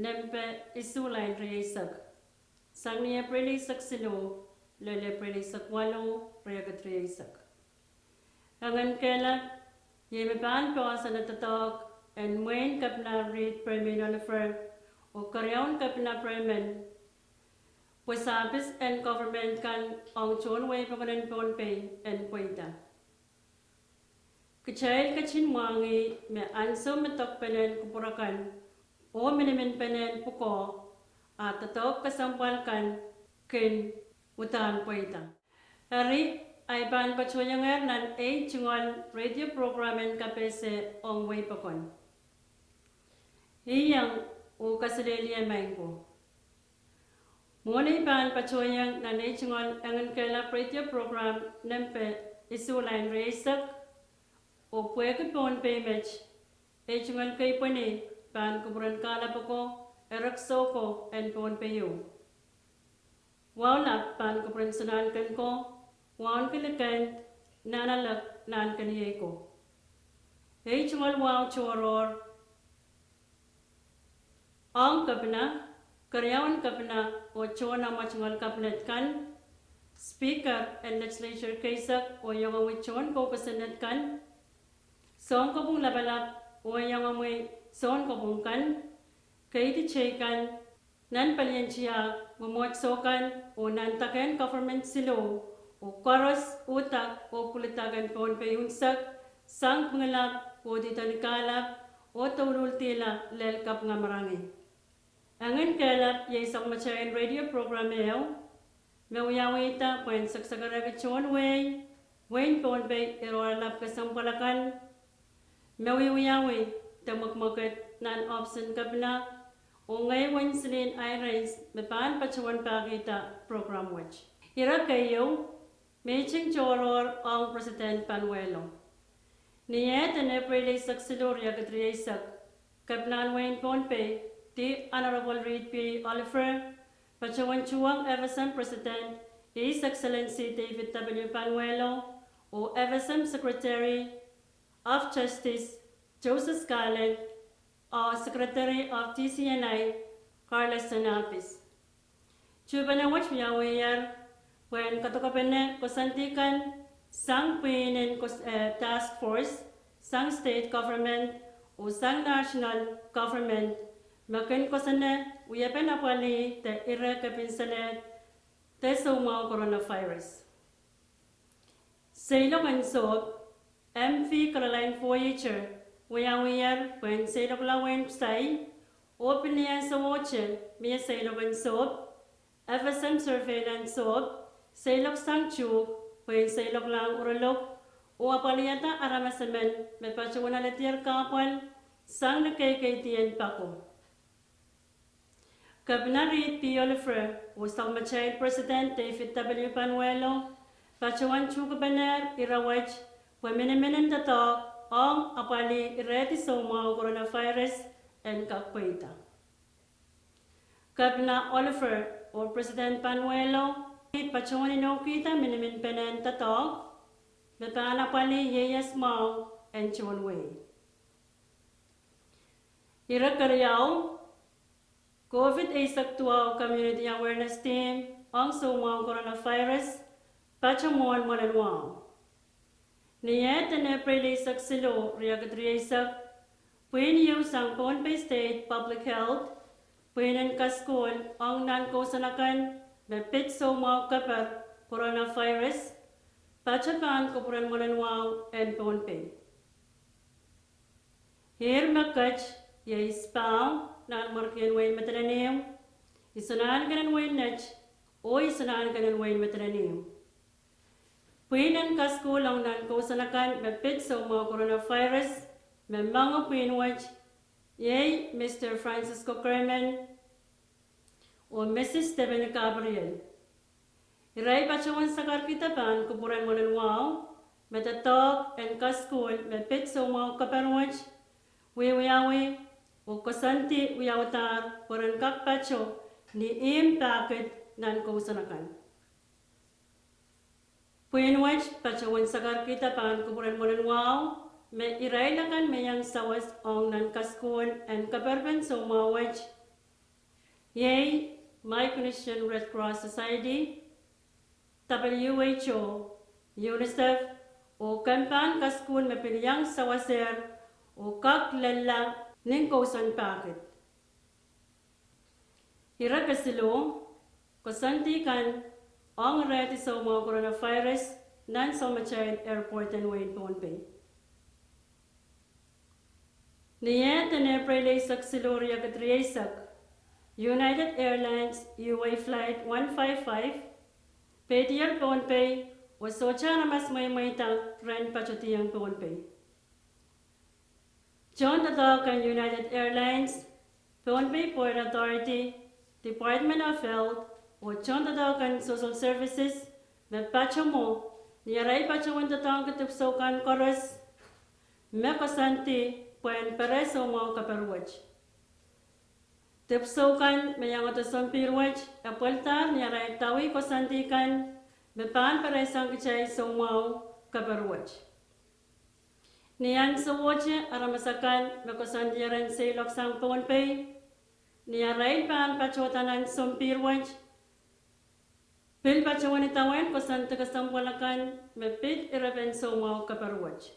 nempe isulain reisak. Sang niya prelisak silo, lele prelisak walo, reagat reisak. Enginkehlap, yemepaan po sa natatok, and mwen kapna read premen oliver, o karyaon kapna premen. Pusapis and government kan ang chon way paganan pon pay and puita. Kacayil kachin wangi me anso metok penen kupurakan o minimin penen puko at tatok kasampal kan kin utan puita. Hari ay ban pachoyangar nan ay chungal radio programen kapese ong way pakon. Iyang o kasaliliya mangko. Muna ban pachoyang nan ay chungal Enginkehlap radio program nempe isulain reisak o puweke pon payment ay chungal kay pani ban kuburan kalap ako erakso ko and pon payo. Wala ban kuburan sanan kan ko wan kilikan nanalak nan kaniye ko. Ay chungal wow choror ang kapna karyawan kapna o chona machungal kapnet kan speaker and legislature kaysak o yung amoy chon ko pasanat kan son ko pong labalap o yung amoy son ko pong kan kay ti kan nan palian siya gumot sokan o nantaken government silo o koros utak o pulitagan pon payunsak sang pangalap o ditanikalap o tulul tila lelkap nga marangi. Enginkehlap yay isang machayan radio program yaw. Mawiyaway ita pwen saksagaraga chon way. Wain pon bay iroralap kasang palakan. Mawiyaway ta magmagat nan option kabna. O ngay wan silin irons mapaan pachawan pakita program watch. Ira kayo Meching choror ang President Panuelo. Niyet an April saksilorya katriyasak. Kabnan wain pon pay. The Honorable Reid P. Oliver, Pachawan Chuang Everson President, His Excellency David W. Panuelo, o Everson Secretary of Justice Joseph Scarlett, o Secretary of TCNI Carlos Sanapis. Chuba na watch miyawayar, when katukapene kusantikan sang pinin task force, sang state government, o sang national government, makin ko sana uyapen apali te ira kapinsanet te sumao coronavirus. Sa ilong ansop, MV Caroline Voyager, uyang when sa ilong lawen psay, open niya sa watcher, miya sa ilong ansop, FSM surveillance sop, sa ilong sangchuk, when sa ilong lang uralok, o apaliyata aramasamen, may pasyawang nalatiyar kapal, sang nakaykaitiyan pa ko. Governor Reid P. Oliver, Usang Machay President David W. Panuelo, Pachawan Chukabaner, Irawach, Waminimin Tatok, Ong Apali, Ireti Soma, Coronavirus, and Kakweta. Governor Oliver, or President Panuelo, Pachawan Inokita, Minimin Penen Tatok, Betana Pali, Yeyas Mau, and Chonway. Irakariao, COVID ay saktuaw Community Awareness Team ang sumang coronavirus pachamuan malanwang. Niyet na April ay saksilo riyagat riyasak puiniyaw sang Pohnpei State Public Health puinan kaskol ang nankosanakan na pit sumang kapar coronavirus pachakan kupuran malanwang and Pohnpei. Here makach yay spam nan markian wain matananim, isanaan kanan wain nach, o isanaan kanan wain matananim. Puinan kasko lang nan kausanakan mapit sa mga coronavirus, may mga puinwach, yay Mr. Francisco Kerman, o Mrs. Stephen Gabriel. Iray pachawan sa karkitapan, kupuran mo ng wow, matatok and kaskol mapit sa mga kaparwach, wiyawi, o kasanti uyawtar paran kakpacho ni paket nan kausanakan. Puinwach pachawan sakar kita pan kupuran mo ng wow, may iray lakan mayang sawas ong nan kaskul and kaperpen so mawach Yay, My Christian Red Cross Society, WHO, UNICEF, o kampan kaskun mapiliyang sawaser o kaklala ning kausan pakit. Hira kasilo, kusanti kan ang reti sa mga coronavirus nan sa Machayad Airport and Wayne Pohnpei. Niya tanay sak siloria katriyasak United Airlines UA Flight 155 Petier Pohnpei o socha na mas may tang ren pachotiyang Pohnpei. John kan United Airlines, Pohnpei Port Authority, Department of Health, o John kan Social Services, magpacho mo, niyaray pacho ang tatang katupsokan koros, mekasanti, puen pereso mo kaperwaj. Tupsokan mayang oto sompirwaj, apwelta niyaray tawi kosantikan, mepan peresang kichay so mo kaperwaj. Niyan sa woche aramasakan mekosandiyaran sa ilok sang Pohnpei, niyaray paan pachotanan sompirwaj, pil pachawan itawan kosanta kasampalakan mepit irapen so mo kaperwaj.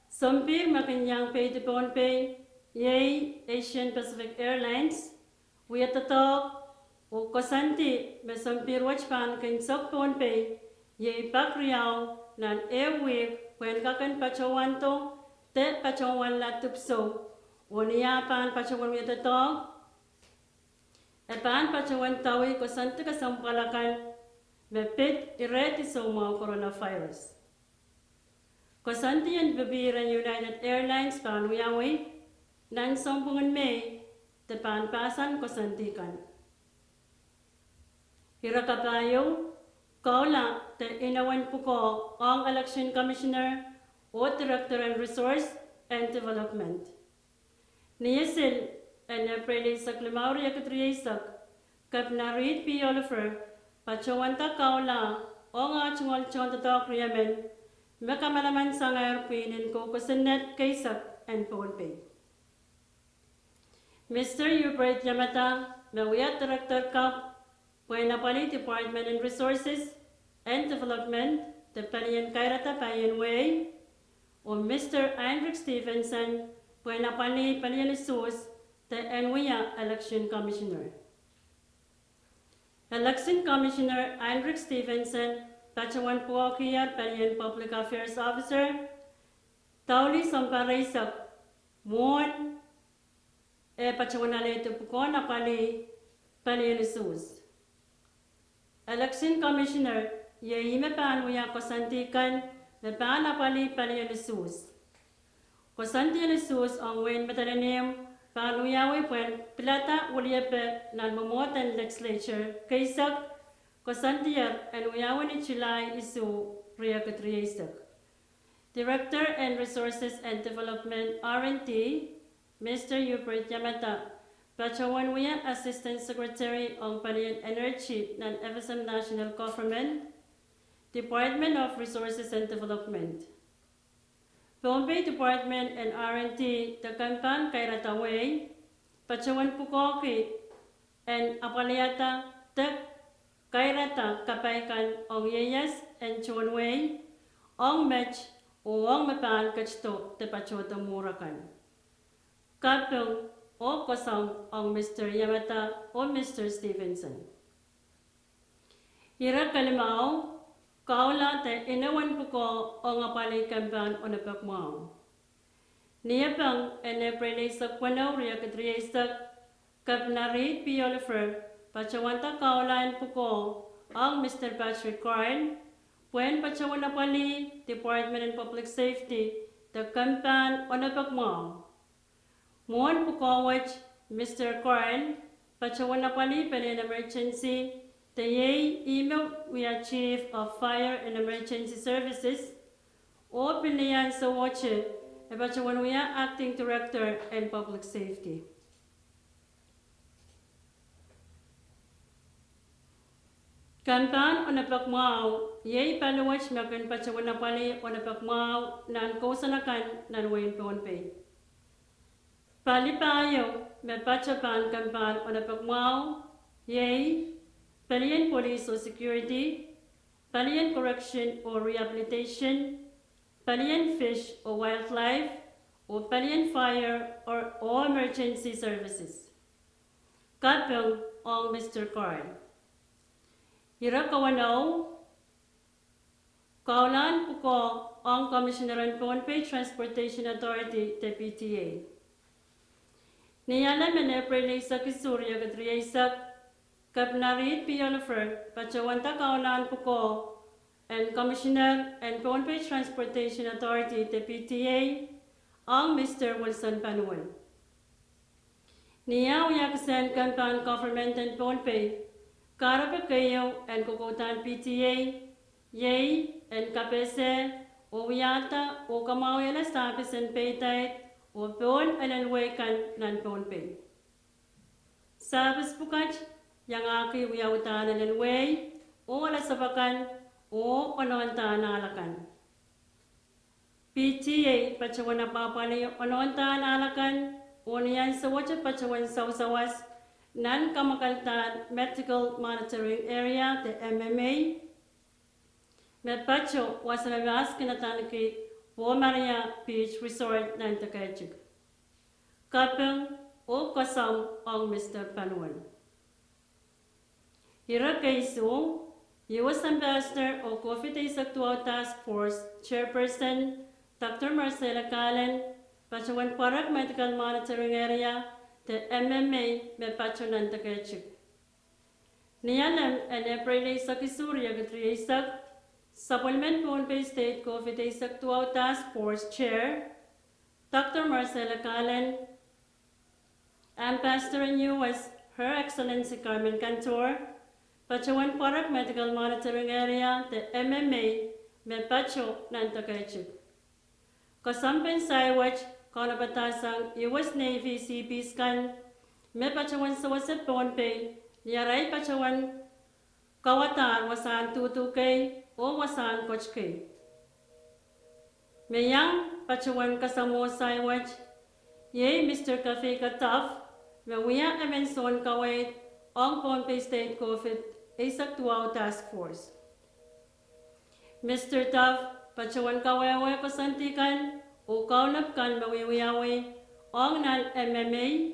Sompir makinyang pay to Pohnpei, yay Asian Pacific Airlines, uyatatok o kosanti me sompir waj pan kinsok Pohnpei, yay pakriyaw nan airway kwen kakan pachawan to, te pachawan latupso, o niya pan pachawan uyatatok, e pan pachawan tawi kosanti kasampalakan mepit ireti so mo coronavirus. Kosanti yan babiran United Airlines panuyawi, nan sompungan may, te panpasan kosanti kan. Hira kapayo, kaula te inawan po ko ang Election Commissioner o Director and Resource and Development. Niyasil, en April sa Klimauri akatriyasak, kap narit P. Oliver, pachawanta kaula o nga chungol chon tatok riyamen, makamalaman sa ngayon ko kusanet kaysak and Pohnpei. Mr. Hubert Yamata, Mawiyat Director Kap, Puenapali Department and Resources and Development, the Palian Kairata Payan Way, o Mr. Heinrich Stevenson, Puenapali Palian Isus, the Enwia Election Commissioner. Election Commissioner Heinrich Stevenson, Pachawan Puakiyar Palian Public Affairs Officer, Tauli Samparaisak, Mon, Pachawan Alito Pukona Pali, Palian Isus. Election Commissioner, Yaime Panuya Kosantikan, the Panapali Palian Isus. Kosantian Isus on Wayne Batalinim, Panuyawi Puen, Plata Uliepe, Nanmomotan Legislature, Kaisak, Kosantiar, and Uyawani Chilai Isu, Riakatriasak. Director and Resources and Development R&D, Mr. Hubert Yamata, Pachawan Wia Assistant Secretary on Palian Energy, Nan Everson National Government, Department of Resources and Development. Pohnpei Department and R&D, the Kampan Kairataway, Pachawan Pukoki, and Apaliata, Tek Kairata Kapaikan Ong Yeyas and Chonway, Ong Mech, o Ong Mapan Kachto, the Pachota Murakan. Kapung, o Kosong, Ong Mr. Yamata, o Mr. Stevenson. Hira Kalimao, Kaula te inawan po ko o nga pali kampan o napakmao. Niya pang eneprelisak kwanaw riya katriyasak kapnarit P. Oliver, pachawanta kaulaan po ko ang Mr. Patrick Carl, puen pachawan na pali Department and Public Safety, the kampan o napakmao. Muan po ko which Mr. Carl, pachawan na pali an emergency, the email we are Chief of Fire and Emergency Services, o pilihan sa watche, e pachawan we are Acting Director and Public Safety. Kantan o napakmao, yay paluwach makan pachawan na pali o napakmao nan kusanakan nan Wayne Pohnpei. Palipayo, me pachapan kampan o napagmao, yay, Palian Police or Security, Palian Correction or Rehabilitation, Palian Fish or Wildlife, or Palian Fire or Emergency Services. Kapeng on Mr. Carl. Hirakawanaw, Kaulan Puko ang Commissioner and Pohnpei Transportation Authority, the PTA. Niyala menepre sa Kisurya Gadriyasak, Kapnarit Piolafer, Pachawanta Kaulan Puko, and Commissioner and Pohnpei Transportation Authority, the PTA, ang Mr. Wilson Panuan. Niya uyakasan kampan government and Pohnpei, Karapakayo and Kukutan PTA, Yay and Kapese, Uyata, o Kamawela Stapis and Paytite, o Pon and Wakan nan Pohnpei. Sabes Pukach, yang aki uyautan and way, o Alasabakan, o Onontan Alakan. PTA, Pachawana Papani, Onontan Alakan, Unian Sawacha Pachawan Sausawas, Nan Kamakaltan Medical Monitoring Area, the MMA, Medpacho was a vast Kinatanaki, Maria Beach Resort, Nantakachuk. Kapeng o Kasam on Mr. Panuan. Hirakaisu, U.S. Ambassador o Coffee Sector Task Force Chairperson, Dr. Marcela Callen, Pachawan Parak Medical Monitoring Area, the MMA, Medpacho Nantakachuk. Niyalam and April Sakisurya Gatriasak, Supplement Pohnpei State Coffee Sector Task Force Chair, Dr. Marcela Callen, Ambassador in U.S., Her Excellency Carmen Cantor, Pachawan Parak Medical Monitoring Area, the MMA, Medpacho Nantakachuk. Kasampen Saiwach, Konabatasang U.S. Navy CP Scan, Medpachawan Sawasat Pohnpei, Yaray Pachawan Kawatar Wasan 22K, o Wasan Kochke. Mayang Pachawan Kasamo Saiwach, Ye Mr. Cafe Kataf, Mawia Emenson Kawait, Ong Pohnpei State COVID, Asak Tuao Task Force. Mr. Taf, Pachawan Kawawa Kasantikan, o Kaunapkan Mawiwiawi, Ong Nan MMA,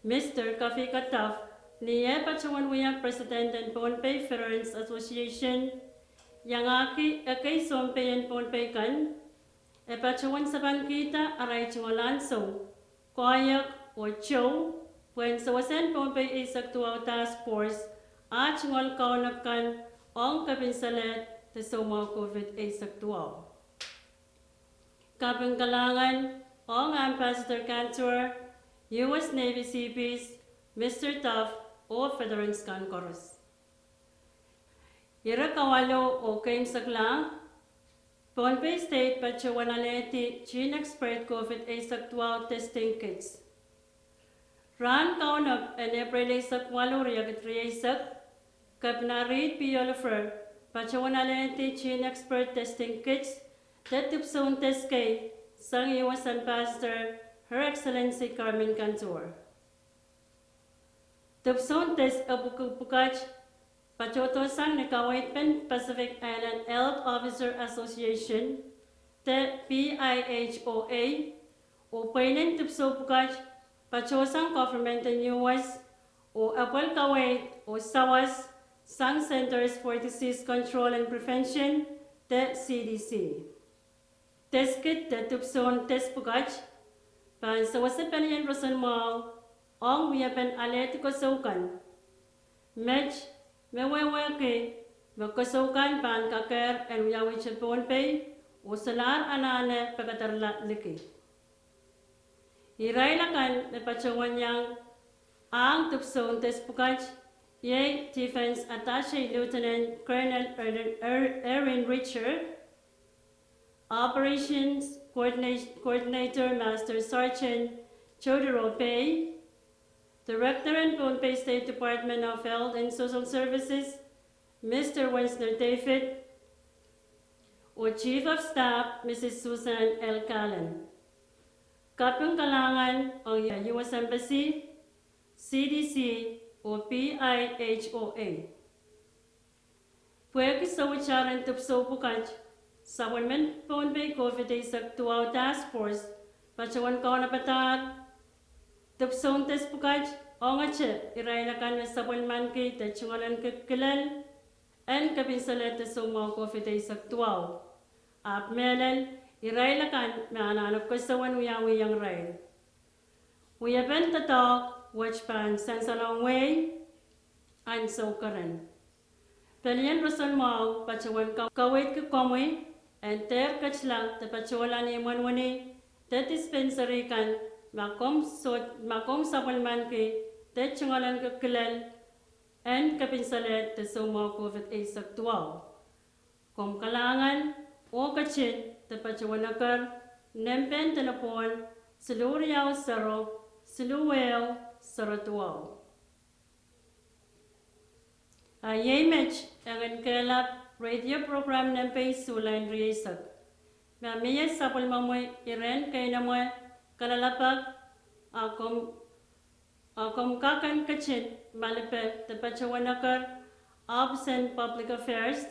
Mr. Cafe Kataf, Niye Pachawan Wia President and Pohnpei Ference Association, yang aki akay sompeyan Pohnpei kan, e Pachawan sa bangkita aray chingolanso, koyak o chow, puen sa wasen Pohnpei Isak Tuaw Task Force, at chingol kaunap kan, ong kapinsalet, te soma COVID Isak Tuaw. Kaping kalangan, ong Ambassador Cantor, U.S. Navy CPs, Mr. Tuff, o Federance Kankoros. Irakawalo o Kain Sakla, Pohnpei State Pachawanaleti Gene Expert COVID Asak 12 Testing Kits. Ran Kaunap and April Asak Waluri Agatriasak, Kapnarit Piolafer, Pachawanaleti Gene Expert Testing Kits, Tetipson Test K, Sang U.S. Ambassador, Her Excellency Carmen Cantor. Tipson Test Apukupukach, Pachoto Sang Nikawait Pen Pacific Island Health Officer Association, the PIHOA, o Painan Tipso Pukach, Pachosang Government in US, o Apol Kawait, o SAWAS, Sang Centers for Disease Control and Prevention, the CDC. Test kit the Tipson Test Pukach, Pan Sawasapanian Rosan Mall, Ong Wiapan Atletico Sokan, Mech, Meweweke, Makasukan Pan Kaker and Uyawich Pohnpei, Usalar Anane Pagatarla Liki. Irailakan na Pachawanyang ang Tupson Tespukach, Ye Defense Attaché Lieutenant Colonel Erin Richard, Operations Coordinator Master Sergeant Chodoro Pei, Director and Pohnpei State Department of Health and Social Services, Mr. Winsner David, or Chief of Staff, Mrs. Susan L. Callen. Kaping kailangan ang US Embassy, CDC o PIHOA. Pwede sa ucharan tupso bukat sa wanmen pon bay COVID sa tuaw task force pachawan kaw na patat tupsong tes bukat o nga che irailakan sa wanman kay tachungalan kakilal en kapinsalet sa mga COVID sa tuaw. Ap melal irailakan na ananap ko sa wanuyang rail. We have been to talk which pan sense along way and so karen. Pelian rason mo pachawan kawit ka komwe and ter kachlang te pachawalan ni manwani te dispensary kan makom sapalman ke te chungalan ka kilal and kapinsalet te sumo COVID saktuaw. Kom kalangan o kachin te pachawanakar nempen telepon seluriyaw saro seluwel saratuaw. Yemech Enginkehlap radio program nempe sulain riyesak. Mamiya sapal mamoy iren kay namoy kalalapag akom kakan kachin malipe te pachawanakar absent public affairs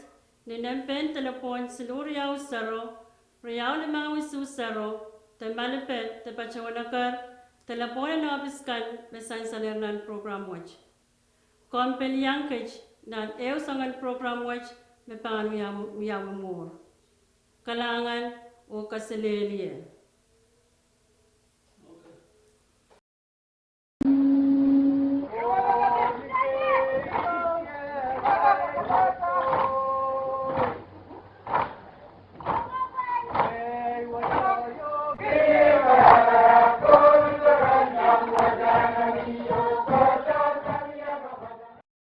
ni nempen telepon seluriyaw saro riyaw na mga wisu saro te malipe te pachawanakar teleponan na abiskan besan salernan program watch. Kompel yankage dan sangan program watch me pangan uyamumur. Kalangan o kasileliya.